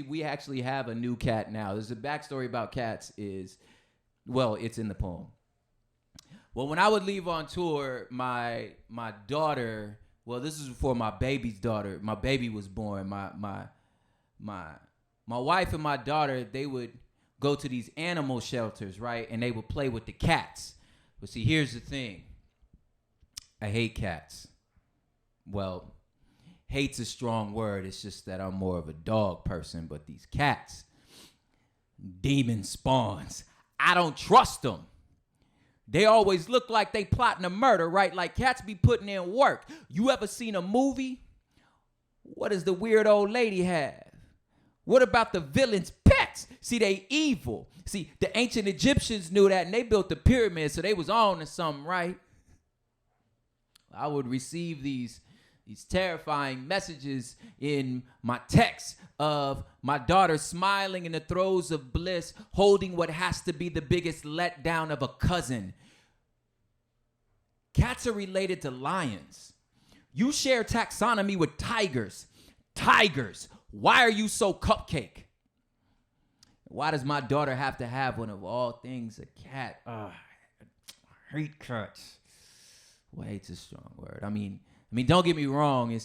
we actually have a new cat now. There's a backstory about cats is, well, it's in the poem. Well, when I would leave on tour, my daughter, well, this is before my baby's daughter, my baby was born. My wife and my daughter, they would go to these animal shelters, right? And they would play with the cats. But see, here's the thing. I hate cats. Well, hate's a strong word. It's just that I'm more of a dog person. But these cats, demon spawns, I don't trust them. They always look like they plotting a murder, right? Like cats be putting in work. You ever seen a movie? What does the weird old lady have? What about the villain's pets? See, they evil. See, the ancient Egyptians knew that, and they built the pyramids, so they was on to something, right? I would receive these terrifying messages in my text of my daughter smiling in the throes of bliss, holding what has to be the biggest letdown of a cousin. Cats are related to lions. You share taxonomy with tigers. Tigers, why are you so cupcake? Why does my daughter have to have one of all things a cat? I hate cats. Well, hate's a strong word. I mean, don't get me wrong.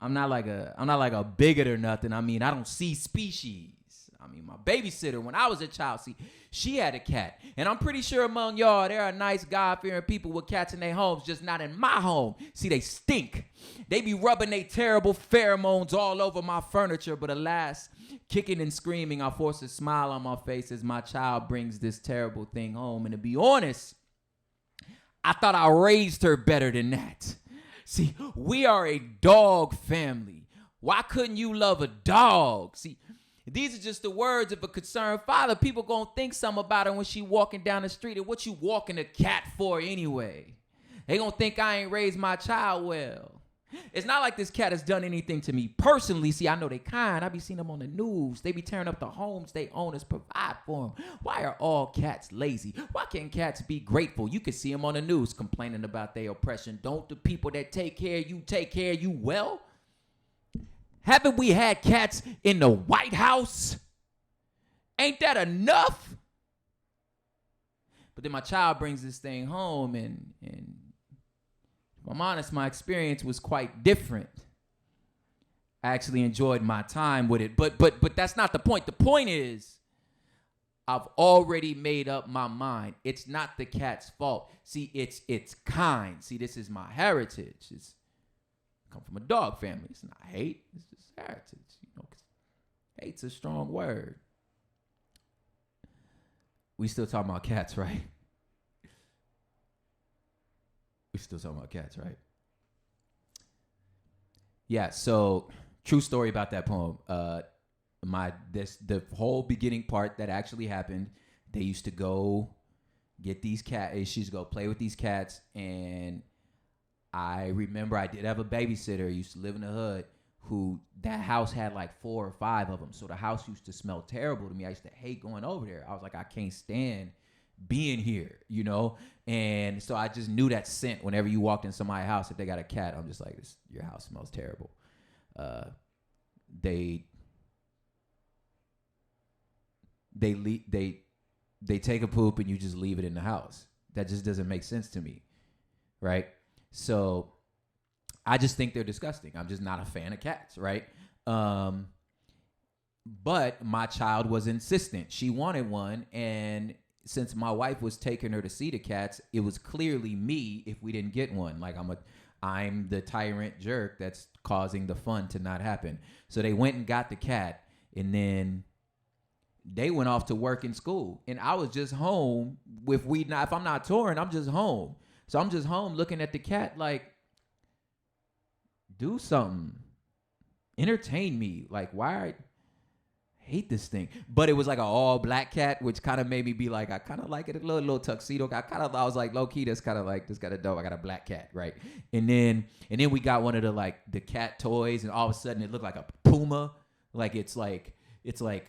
I'm not like a bigot or nothing. I mean, I don't see species. I mean, my babysitter, when I was a child, see, she had a cat. And I'm pretty sure among y'all, there are nice, God-fearing people with cats in their homes, just not in my home. See, they stink. They be rubbing their terrible pheromones all over my furniture. But alas, kicking and screaming, I force a smile on my face as my child brings this terrible thing home. And to be honest, I thought I raised her better than that. See, we are a dog family. Why couldn't you love a dog? See, these are just the words of a concerned father. People gonna think something about her when she walking down the street. And what you walking a cat for anyway? They gonna think I ain't raised my child well. It's not like this cat has done anything to me personally. See, I know they kind. I be seeing them on the news. They be tearing up the homes they owners provide for them. Why are all cats lazy? Why can't cats be grateful? You can see them on the news complaining about their oppression. Don't the people that take care of you well? Haven't we had cats in the White House? Ain't that enough? But then my child brings this thing home, and if I'm honest, my experience was quite different. I actually enjoyed my time with it, but that's not the point. The point is, I've already made up my mind. It's not the cat's fault. See, it's kind. See, this is my heritage. It's come from a dog family. It's not hate. It's just heritage. You know, 'cause hate's a strong word. We still talking about cats, right? We still talking about cats, right? Yeah. So, true story about that poem. The whole beginning part that actually happened. They used to go get these cats. She used to go play with these cats, and I remember I did have a babysitter. Used to live in the hood. Who that house had like 4 or 5 of them. So the house used to smell terrible to me. I used to hate going over there. I was like, I can't stand being here, you know? And so I just knew that scent whenever you walked in somebody's house. If they got a cat, I'm just like, your house smells terrible. They take a poop and you just leave it in the house. That just doesn't make sense to me, right? So I just think they're disgusting. I'm just not a fan of cats, right? But my child was insistent. She wanted one, and since my wife was taking her to see the cats, it was clearly me if we didn't get one. Like I'm the tyrant jerk that's causing the fun to not happen. So they went and got the cat, and then they went off to work in school, and I was just home. If I'm not touring, I'm just home. So I'm just home looking at the cat like, do something. Entertain me. Like, why? I hate this thing. But it was like an all black cat, which kind of made me be like, I kind of like it. A little tuxedo. I was like, low key, that's kind of like, this got a dope. I got a black cat, right? And then we got one of the cat toys, and all of a sudden it looked like a puma. Like it's like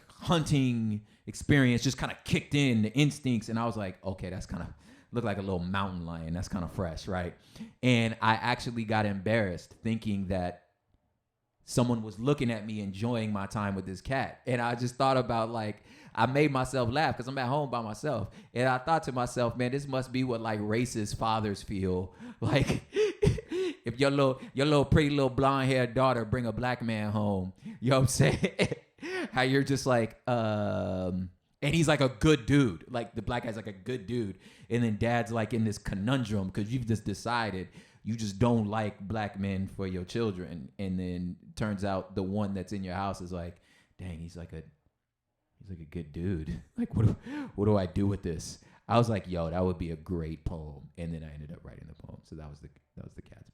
hunting experience just kind of kicked in, the instincts, and I was like, okay, that's kind of look like a little mountain lion. That's kind of fresh, right? And I actually got embarrassed thinking that someone was looking at me enjoying my time with this cat. And I just thought about, like, I made myself laugh because I'm at home by myself. And I thought to myself, man, this must be what like racist fathers feel. Like if your little pretty little blonde haired daughter bring a black man home, you know what I'm saying? How you're just like, and he's like a good dude. Like the black guy's like a good dude. And then dad's like in this conundrum because you've just decided you just don't like black men for your children. And then turns out the one that's in your house is like, dang, he's like a good dude. Like, what do I do with this? I was like, yo, that would be a great poem. And then I ended up writing the poem. So that was the cat's